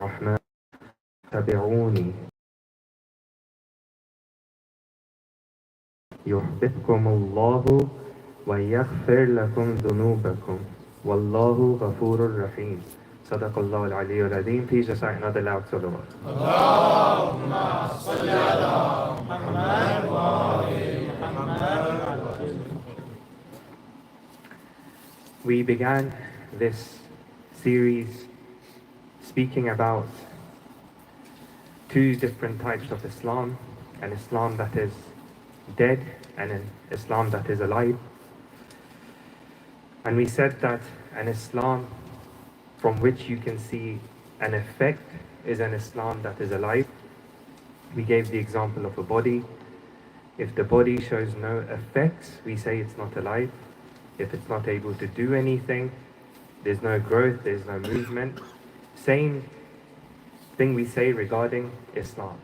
الرحمن تبعوني يحببكم الله ويغفر لكم ذنوبكم والله غفور رحيم. صدق الله العلي العظيم. Please recite another loud salawat. اللهم صل على محمد وآل محمد. We began this series speaking about two different types of Islam, an Islam that is dead and an Islam that is alive. And we said that an Islam from which you can see an effect is an Islam that is alive. We gave the example of a body. If the body shows no effects, we say it's not alive. If it's not able to do anything, there's no growth, there's no movement. Same thing we say regarding Islam.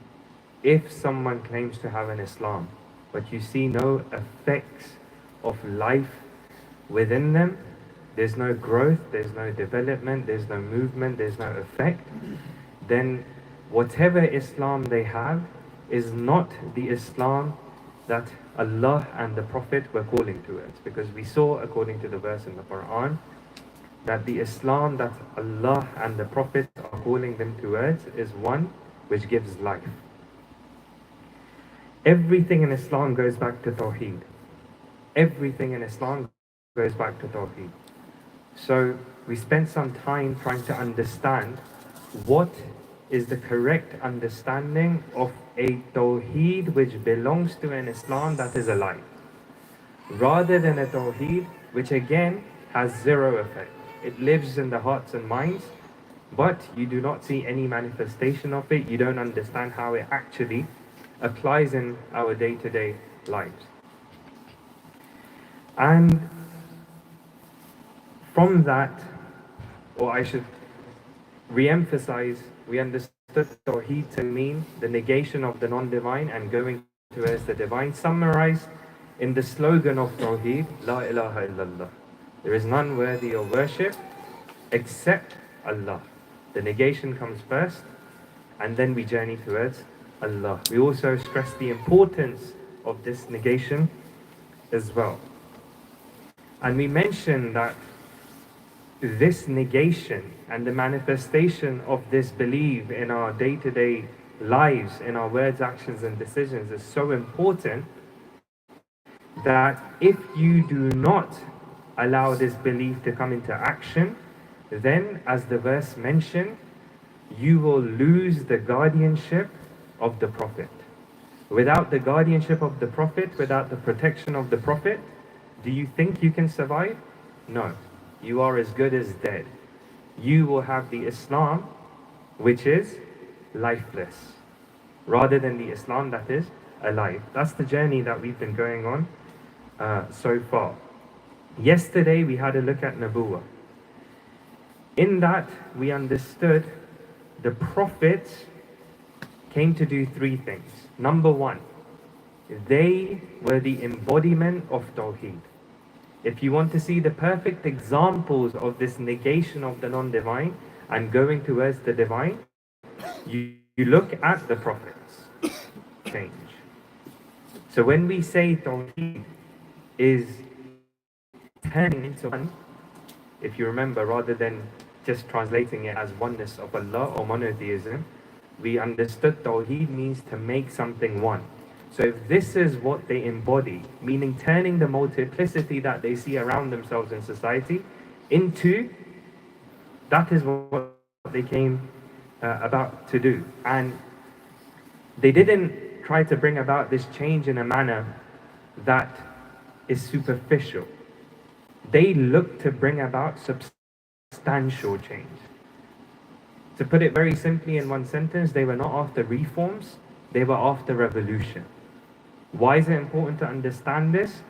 If someone claims to have an Islam, but you see no effects of life within them, there's no growth, there's no development, there's no movement, there's no effect, then whatever Islam they have is not the Islam that Allah and the Prophet were calling towards. Because we saw, according to the verse in the Quran, that the Islam that Allah and the Prophet are calling them towards is one which gives life. Everything in Islam goes back to Tawheed. Everything in Islam goes back to Tawheed. So we spent some time trying to understand what is the correct understanding of a Tawheed which belongs to an Islam that is alive, rather than a Tawheed which again has zero effect. It lives in the hearts and minds, but you do not see any manifestation of it. You don't understand how it actually applies in our day-to-day lives. And from that, or I should re-emphasize, we understood Tawheed to mean the negation of the non-divine and going towards the divine, summarized in the slogan of Tawheed, La ilaha illallah. There is none worthy of worship except Allah. The negation comes first, and then we journey towards Allah. We also stress the importance of this negation as well. And we mentioned that this negation and the manifestation of this belief in our day-to-day lives, in our words, actions, and decisions is so important that if you do not allow this belief to come into action, then, as the verse mentioned, you will lose the guardianship of the Prophet. Without the guardianship of the Prophet, without the protection of the Prophet, do you think you can survive? No. You are as good as dead. You will have the Islam which is lifeless, rather than the Islam that is alive. That's the journey that we've been going on so far. Yesterday we had a look at Nabuwah. In that we understood the prophets came to do three things. Number one, they were the embodiment of Tawheed. If you want to see the perfect examples of this negation of the non-divine and going towards the divine, you look at the prophets. Change. So when we say Tawheed is turning into one, if you remember, rather than just translating it as oneness of Allah or monotheism, we understood Tawheed means to make something one. So if this is what they embody, meaning turning the multiplicity that they see around themselves in society into, that is what they came about to do. And they didn't try to bring about this change in a manner that is superficial. They looked to bring about substantial change. To put it very simply in one sentence, they were not after reforms, they were after revolution. Why is it important to understand this?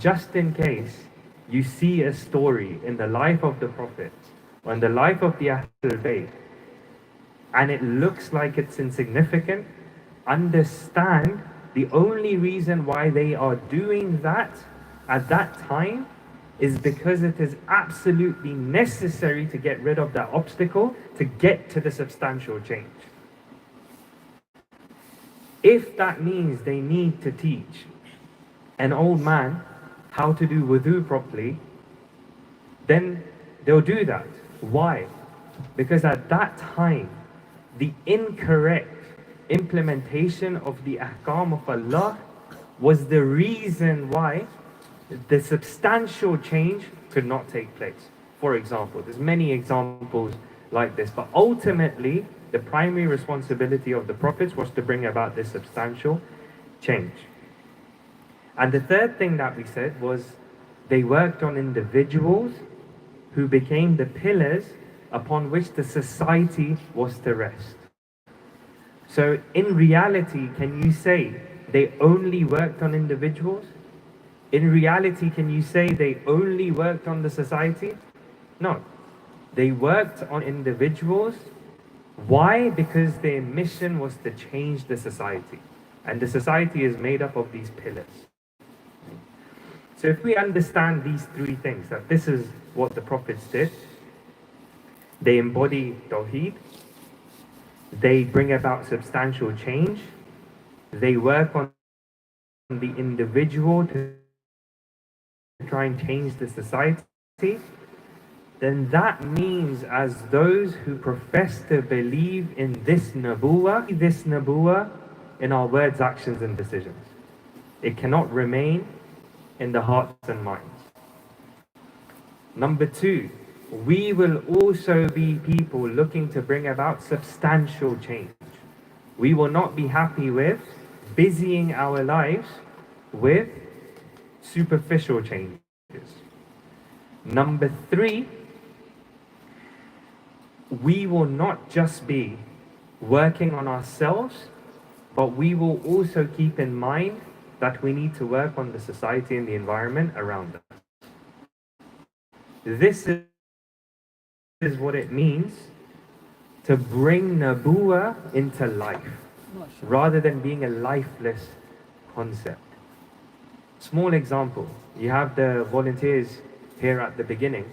Just in case you see a story in the life of the Prophet or in the life of the Ahlul Bayt and it looks like it's insignificant, understand the only reason why they are doing that at that time is because it is absolutely necessary to get rid of that obstacle to get to the substantial change. If that means they need to teach an old man how to do wudu properly, then they'll do that. Why? Because at that time, the incorrect implementation of the ahkam of Allah was the reason why the substantial change could not take place. For example, there's many examples like this, but ultimately, the primary responsibility of the prophets was to bring about this substantial change. And the third thing that we said was they worked on individuals who became the pillars upon which the society was to rest. So in reality, can you say they only worked on individuals? In reality, can you say they only worked on the society? No. They worked on individuals. Why? Because their mission was to change the society. And the society is made up of these pillars. So if we understand these three things, that this is what the prophets did, they embody Tawheed, they bring about substantial change, they work on the individual to try and change the society, then that means as those who profess to believe in this nabuwah in our words, actions and decisions. It cannot remain in the hearts and minds. Number two, we will also be people looking to bring about substantial change. We will not be happy with busying our lives with superficial changes. Number three, we will not just be working on ourselves, but we will also keep in mind that we need to work on the society and the environment around us. This is what it means to bring Nabuwah into life, rather than being a lifeless concept. Small example, you have the volunteers here at the beginning.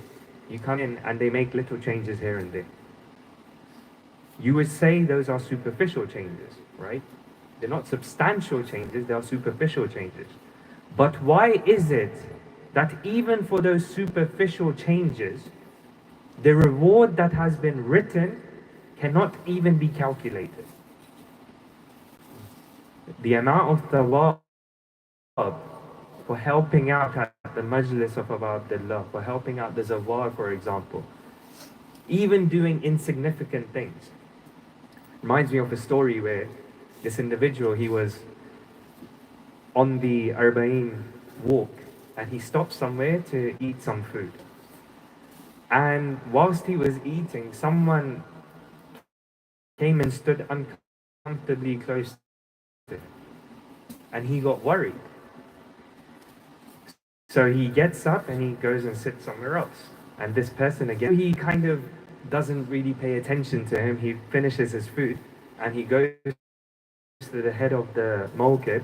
You come in and they make little changes here and there. You would say those are superficial changes, right? They're not substantial changes, they are superficial changes. But why is it that even for those superficial changes, the reward that has been written cannot even be calculated? The amount of thawab for helping out at the Majilis of Abu Abdullah, for helping out the Zawar, for example, even doing insignificant things. Reminds me of a story where this individual, he was on the Arba'in walk and he stopped somewhere to eat some food. And whilst he was eating, someone came and stood uncomfortably close to him. And he got worried. So he gets up and he goes and sits somewhere else. And this person again, he kind of doesn't really pay attention to him. He finishes his food and he goes to the head of the mawqif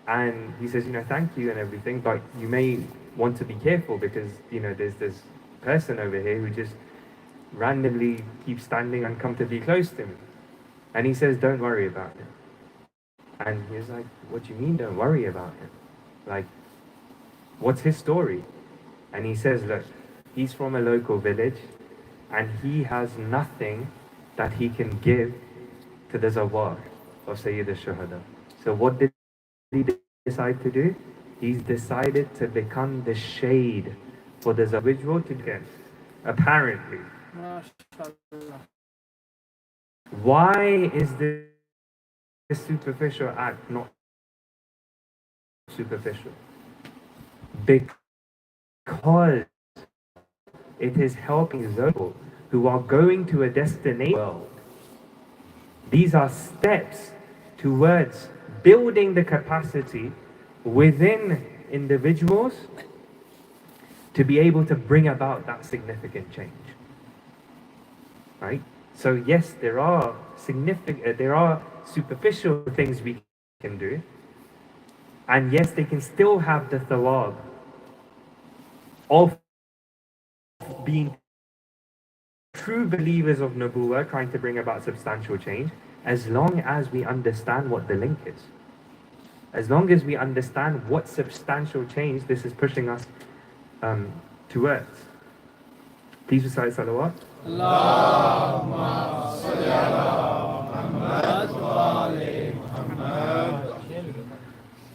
and he says, thank you and everything, but you may want to be careful because, there's this person over here who just randomly keeps standing uncomfortably close to me. And he says, don't worry about it. And he's like, what do you mean don't worry about it? Like, what's his story? And he says, look, he's from a local village and he has nothing that he can give to the Zawar of Sayyid al-Shuhada. So what did he decide to do? He's decided to become the shade for the individual to get. Apparently. Why is this superficial act not superficial? Because it is helping those who are going to a destination world. These are steps towards building the capacity within individuals to be able to bring about that significant change. Right? So yes, there are superficial things we can do, and yes, they can still have the thawab of being true believers of Nubuwwah, trying to bring about substantial change, as long as we understand what the link is. As long as we understand what substantial change this is pushing us towards. Please recite salawat. Allahumma salli ala Muhammad wa ali Muhammad.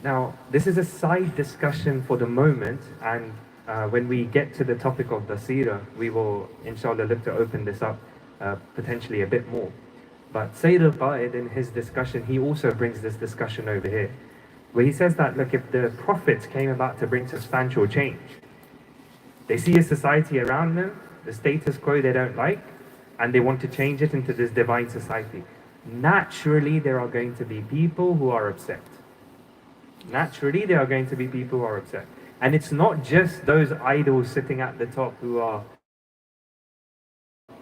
Now, this is a side discussion for the moment, and when we get to the topic of the seerah, we will, inshallah, look to open this up potentially a bit more. But Sayyid al-Qa'id, in his discussion, he also brings this discussion over here, where he says that, look, if the prophets came about to bring substantial change, they see a society around them, the status quo they don't like, and they want to change it into this divine society. Naturally, there are going to be people who are upset. Naturally, there are going to be people who are upset. And it's not just those idols sitting at the top who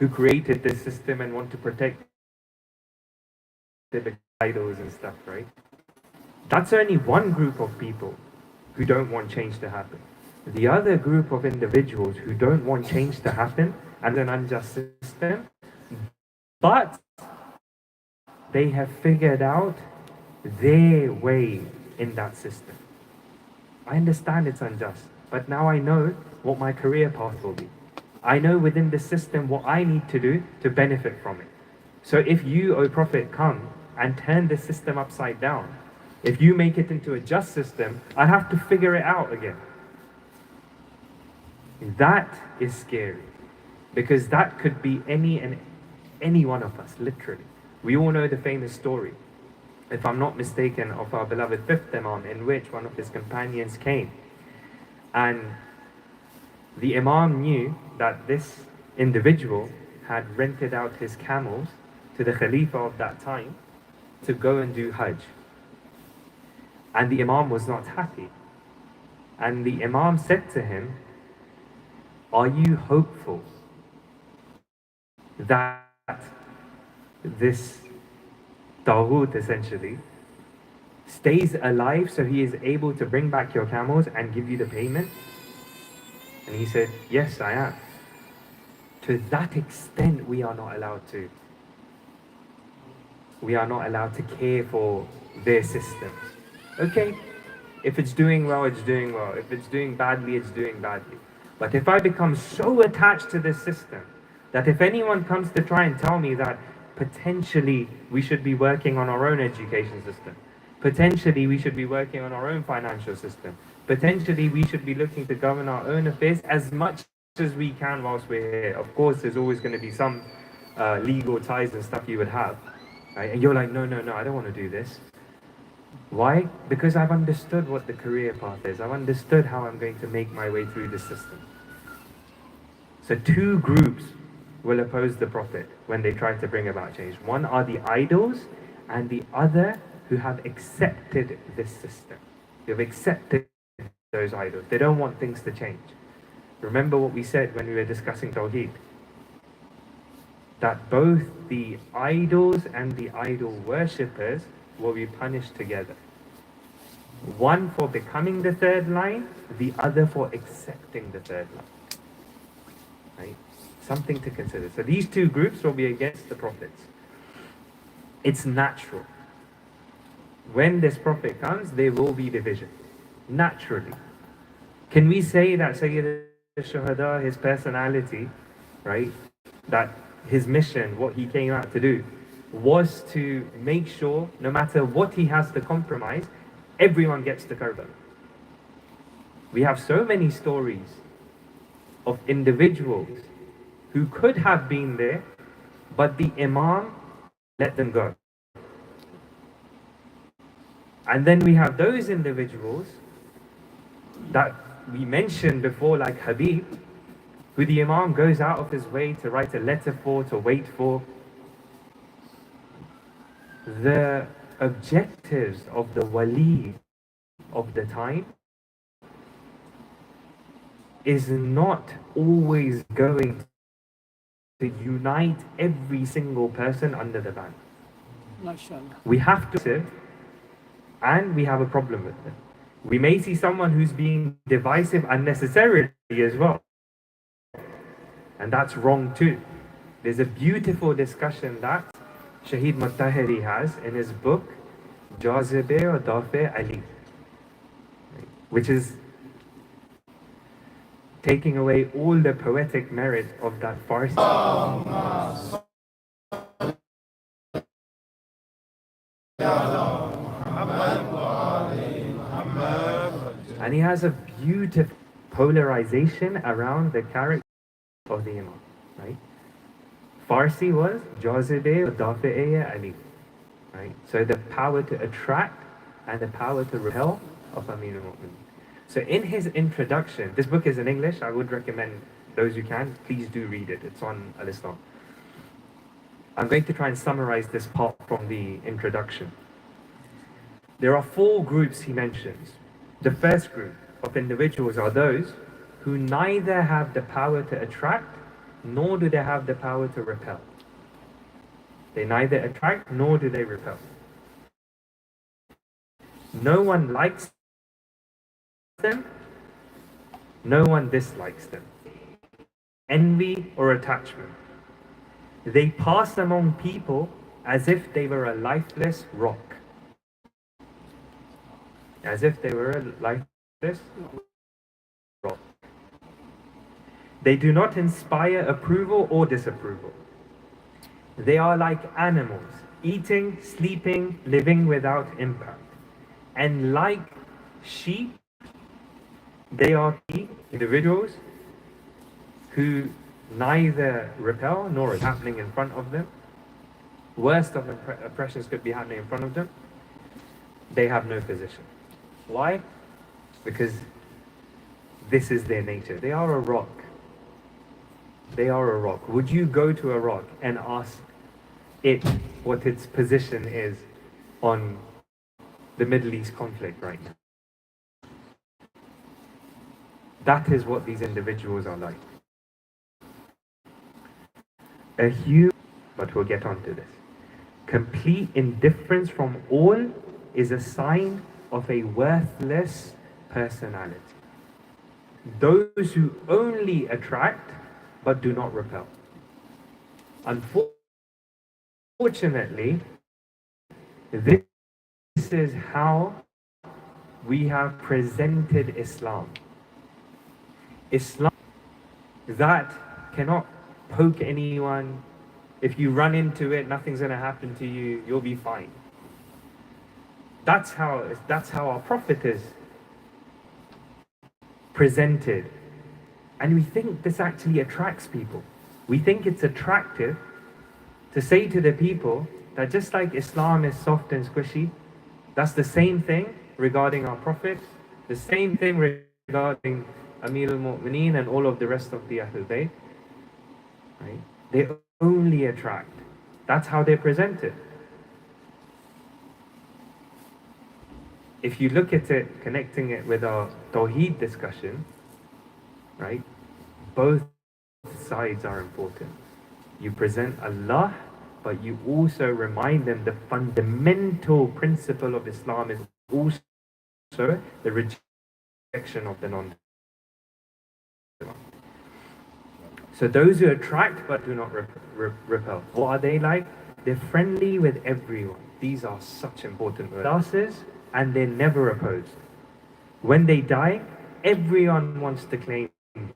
created this system and want to protect the idols and stuff, right? That's only one group of people who don't want change to happen. The other group of individuals who don't want change to happen and an unjust system, but they have figured out their way in that system. I understand it's unjust, but now I know what my career path will be. I know within the system what I need to do to benefit from it. So if you, O Prophet, come and turn the system upside down, if you make it into a just system, I have to figure it out again. That is scary, because that could be any one of us, literally. We all know the famous story, if I'm not mistaken, of our beloved fifth Imam, in which one of his companions came. And the Imam knew that this individual had rented out his camels to the Khalifa of that time to go and do Hajj. And the Imam was not happy. And the Imam said to him, "Are you hopeful that this Taghut essentially stays alive so he is able to bring back your camels and give you the payment?" And he said, "Yes, I am." To that extent, we are not allowed to. We are not allowed to care for their systems. Okay, if it's doing well, it's doing well. If it's doing badly, it's doing badly. But if I become so attached to this system that if anyone comes to try and tell me that potentially we should be working on our own education system, potentially we should be working on our own financial system, potentially we should be looking to govern our own affairs as much as we can whilst we're here. Of course, there's always going to be some legal ties and stuff you would have, right? And you're like, no, I don't want to do this. Why? Because I've understood what the career path is. I've understood how I'm going to make my way through the system. So two groups will oppose the Prophet when they try to bring about change. One are the idols, and the other who have accepted this system. They've accepted those idols. They don't want things to change. Remember what we said when we were discussing Tawheed, that both the idols and the idol worshippers will be punished together. One for becoming the third line, the other for accepting the third line. Right? Something to consider. So these two groups will be against the prophets. It's natural. When this prophet comes, there will be division. Naturally. Can we say that Sayyid al-Shuhada, his personality, right, that his mission, what he came out to do, was to make sure, no matter what he has to compromise, everyone gets to Karbala? We have so many stories of individuals who could have been there, but the Imam let them go. And then we have those individuals that we mentioned before, like Habib, who the Imam goes out of his way to write a letter for, to wait for. The objectives of the wali of the time is not always going to unite every single person under the ban. MashaAllah. We have to, and we have a problem with them. We may see someone who's being divisive unnecessarily as well. And that's wrong too. There's a beautiful discussion that Shaheed Mutahiri has in his book, Jazibe or Dafe Ali, which is taking away all the poetic merit of that Farsi. And he has a beautiful polarization around the character of the Imam, right? Farsi was Jazibe Dafi'iyya Ali, right? So the power to attract and the power to repel of Amir al-Mu'minin. So in his introduction, this book is in English. I would recommend those who can, please do read it. It's on Al-Islam. I'm going to try and summarize this part from the introduction. There are 4 groups he mentions. The first group of individuals are those who neither have the power to attract nor do they have the power to repel. They neither attract nor do they repel. No one likes them, no one dislikes them. Envy or attachment. They pass among people as if they were a lifeless rock. As if they were a lifeless rock. They do not inspire approval or disapproval. They are like animals, eating, sleeping, living without impact. And like sheep, they are individuals who neither repel nor is happening in front of them. Worst of oppressions could be happening in front of them. They have no position. Why? Because this is their nature. They are a rock. They are a rock. Would you go to a rock and ask it what its position is on the Middle East conflict right now? That is what these individuals are like. A huge, but we'll get onto this. Complete indifference from all is a sign of a worthless personality. Those who only attract but do not repel. Unfortunately, this is how we have presented Islam. Islam that cannot poke anyone. If you run into it, nothing's going to happen to you. You'll be fine. That's how our Prophet is presented. And we think this actually attracts people. We think it's attractive to say to the people that just like Islam is soft and squishy, that's the same thing regarding our Prophet, the same thing regarding Amir al-Mu'mineen and all of the rest of the Ahlul Bayt. Right? They only attract. That's how they're presented. If you look at it, connecting it with our Tawheed discussion, right? Both sides are important. You present Allah, but you also remind them the fundamental principle of Islam is also the rejection of the non-Muslim. So those who attract but do not repel, what are they like? They're friendly with everyone. These are such important classes, and they're never opposed. When they die, everyone wants to claim them.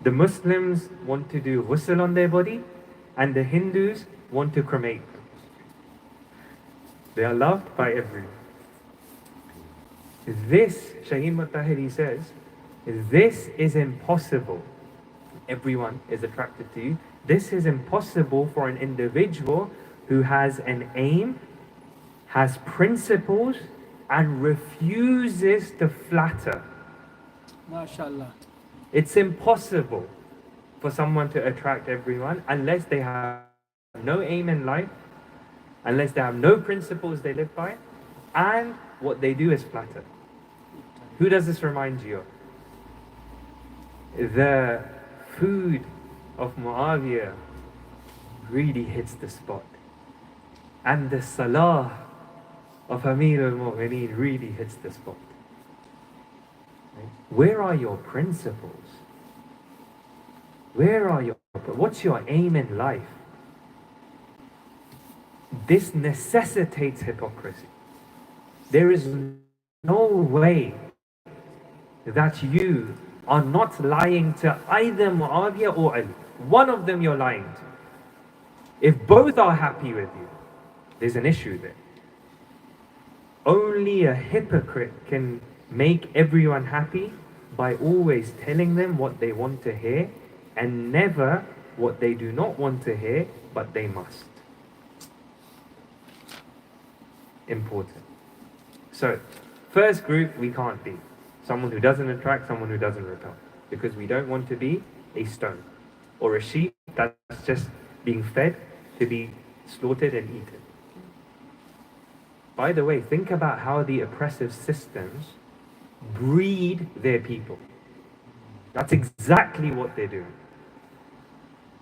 The Muslims want to do ghusl on their body, and the Hindus want to cremate them. They are loved by everyone. This, Shaheed Mutahiri says, this is impossible. Everyone is attracted to you. This is impossible for an individual who has an aim, has principles, and refuses to flatter. MashaAllah. It's impossible for someone to attract everyone unless they have no aim in life, unless they have no principles they live by, and what they do is flatter. Who does this remind you of? The food of Muawiyah really hits the spot. And the salah of Amir al-Mu'mineen really hits the spot. Right? Where are your principles? What's your aim in life? This necessitates hypocrisy. There is no way that you are not lying to either Muawiyah or Ali. One of them you're lying to. If both are happy with you, there's an issue there. Only a hypocrite can make everyone happy by always telling them what they want to hear and never what they do not want to hear, but they must. Important. So, first group we can't be. Someone who doesn't attract, someone who doesn't repel. Because we don't want to be a stone or a sheep that's just being fed to be slaughtered and eaten. By the way, think about how the oppressive systems breed their people. That's exactly what they're doing.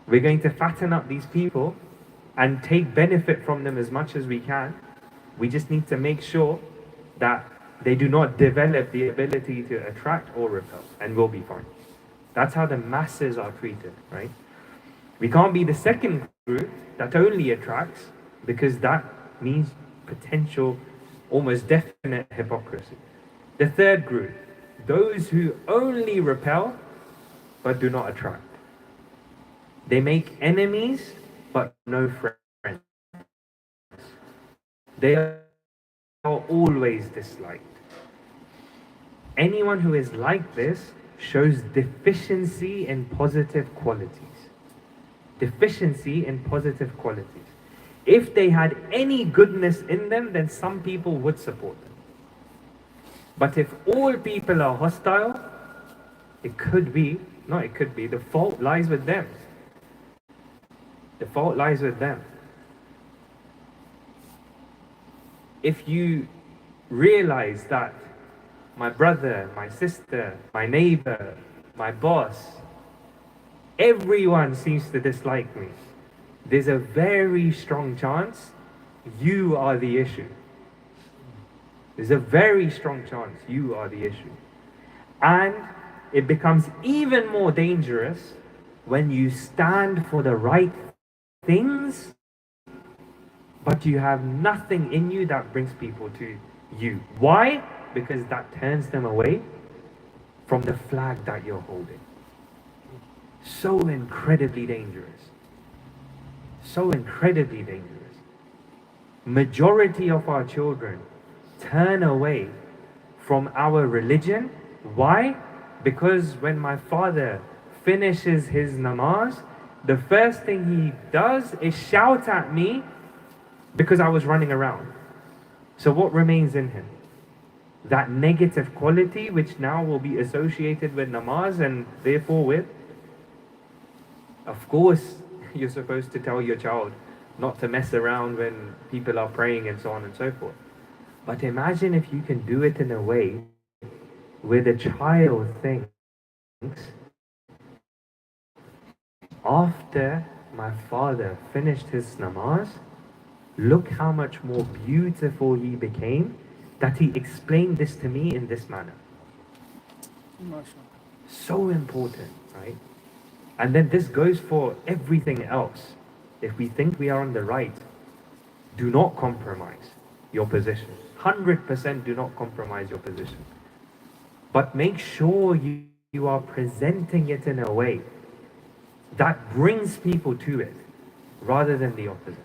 We're going to fatten up these people and take benefit from them as much as we can. We just need to make sure that they do not develop the ability to attract or repel, and we'll be fine. That's how the masses are treated, right? We can't be the second group that only attracts, because that means potential, almost definite hypocrisy. The third group, those who only repel but do not attract. They make enemies but no friends. They are always disliked. Anyone who is like this shows deficiency in positive qualities. Deficiency in positive qualities. If they had any goodness in them, then some people would support them. But if all people are hostile, the fault lies with them. The fault lies with them. If you realize that my brother, my sister, my neighbor, my boss, everyone seems to dislike me, there's a very strong chance you are the issue. There's a very strong chance you are the issue. And it becomes even more dangerous when you stand for the right things, but you have nothing in you that brings people to you. Why? Because that turns them away from the flag that you're holding. So incredibly dangerous. So incredibly dangerous. Majority of our children turn away from our religion. Why? Because when my father finishes his namaz, the first thing he does is shout at me because I was running around. So what remains in him? That negative quality which now will be associated with namaz and therefore with, of course, you're supposed to tell your child not to mess around when people are praying and so on and so forth. But imagine if you can do it in a way where the child thinks, after my father finished his namaz, look how much more beautiful he became, that he explained this to me in this manner. So important, right? And then this goes for everything else. If we think we are on the right, do not compromise your position. 100% do not compromise your position. But make sure you are presenting it in a way that brings people to it, rather than the opposite.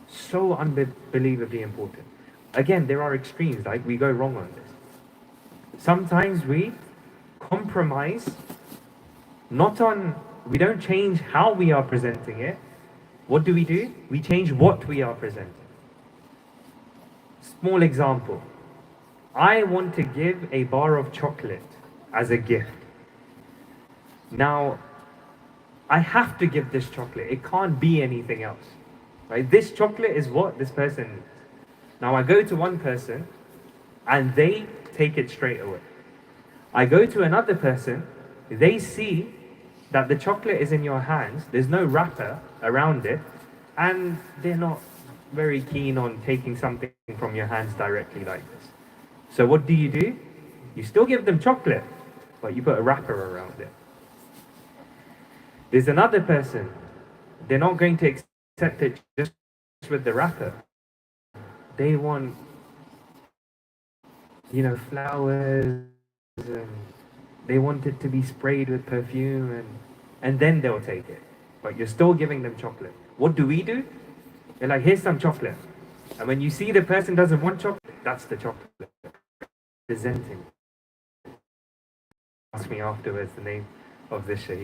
So unbelievably important. Again, there are extremes, like we go wrong on this. Sometimes we compromise, we don't change how we are presenting it. What do? We change what we are presenting. Small example. I want to give a bar of chocolate as a gift. Now, I have to give this chocolate. It can't be anything else. Right? This chocolate is what this person needs. Now I go to one person and they take it straight away. I go to another person, they see that the chocolate is in your hands, there's no wrapper around it, and they're not very keen on taking something from your hands directly like this. So what do? You still give them chocolate, but you put a wrapper around it. There's another person, they're not going to accept it just with the wrapper. They want, flowers, and they want it to be sprayed with perfume, and then they'll take it. But you're still giving them chocolate. What do? You're like, here's some chocolate. And when you see the person doesn't want chocolate, that's the chocolate. Presenting. Ask me afterwards the name of this shaheed.